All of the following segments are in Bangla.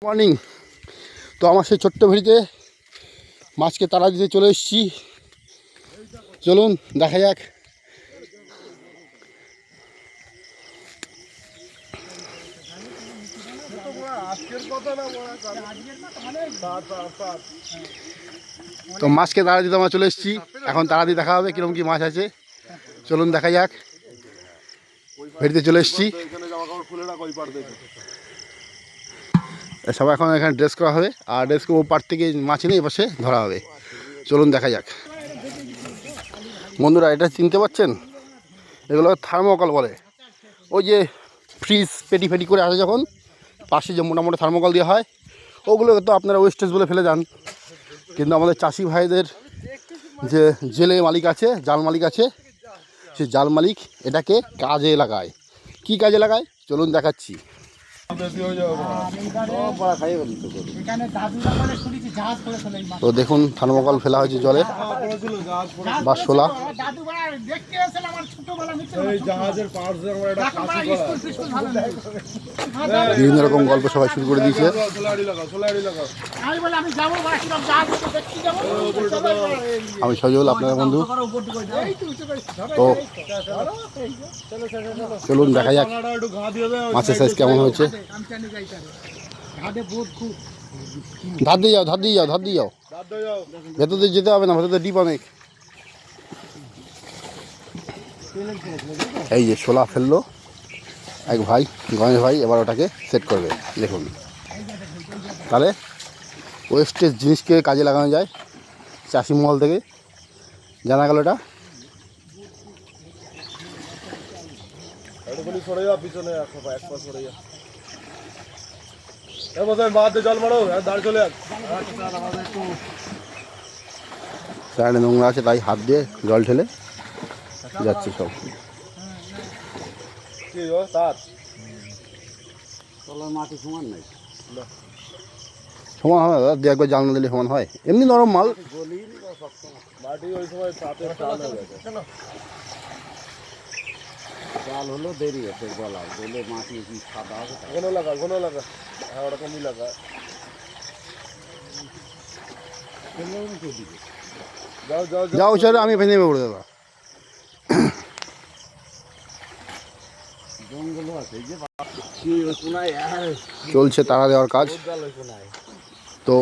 মর্নিং। তো আমার সেই ছোট্ট ভেড়িতে মাছকে তাড়া দিতে চলে এসেছি। চলুন দেখা যাক। তো মাছকে তাড়া দিতে আমরা চলে এসেছি। এখন তাড়া দিয়ে দেখা হবে কীরকম কী মাছ আছে। চলুন দেখা যাক। ভেড়িতে চলে এসেছি। সবাই এখন এখানে ড্রেস করা হবে, আর ড্রেস করে ও পার থেকে মাছ এনে এপাশে ধরা হবে। চলুন দেখা যাক। বন্ধুরা, এটা চিনতে পারছেন? এগুলো থার্মোকল বলে। ওই যে ফ্রিজ পেটি ফেটি করে আসে যখন, পাশে যে মোটা মোটা থার্মোকল দেওয়া হয়, ওগুলো তো আপনারা ওয়েস্টেজ বলে ফেলে যান। কিন্তু আমাদের চাষি ভাইদের যে জেলে মালিক আছে, জাল মালিক আছে, সেই জাল মালিক এটাকে কাজে লাগায়। কি কাজে লাগায় চলুন দেখাচ্ছি। তো দেখুন, থার্মোকল ফেলা হয়েছে জলে বা শোলা। বিভিন্ন রকম গল্প সবাই শুরু করে দিয়েছে। আমি সজল, আপনার বন্ধু। তো চলুন দেখা যাক মাছের সাইজ কেমন হয়েছে। ধার দিয়ে যাও, ধার দিয়ে যাও, ধার দিয়ে যাও। ভেতর দিয়ে যেতে হবে না, ভেতর ডিপ অনেক। এই যে শোলা ফেললো এক ভাই, গণেশ ভাই। এবার ওটাকে সেট করবে। দেখুন, তাহলে ওয়েস্টেজ জিনিসকে কাজে লাগানো যায়। চাষি মহল থেকে জানা গেল এটা। সাইডে নোংরা আছে, তাই হাত দিয়ে জল ঢেলে যাচ্ছে সব। সমান হয় দাদা, দু একবার জাল না দিলে সমান হয়? এমনি নরম মাল। জাল হলো দেরি আছে গলা গলে মাটি কি সাদা হবে। ঘন লাগা হ্যাঁ, ওরকমই লাগা। যাও চলো, আমি ভেঙে নেবো দাদা। চলছে তাড়া দেওয়ার কাজ। তো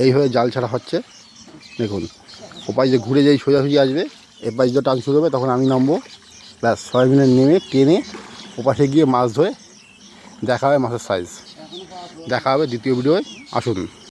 এইভাবে জাল ছাড়া হচ্ছে। দেখুন, ওপাশ যে ঘুরে যেই সোজাসুজি আসবে, এপাশ যে টান শুরু হবে, তখন আমি নামবো। ব্যাস, সয়াবিনের নেমে টেনে ওপাশে গিয়ে মাছ ধরে দেখা হবে মাছের সাইজ। দেখা হবে দ্বিতীয় ভিডিওয়। আসুন।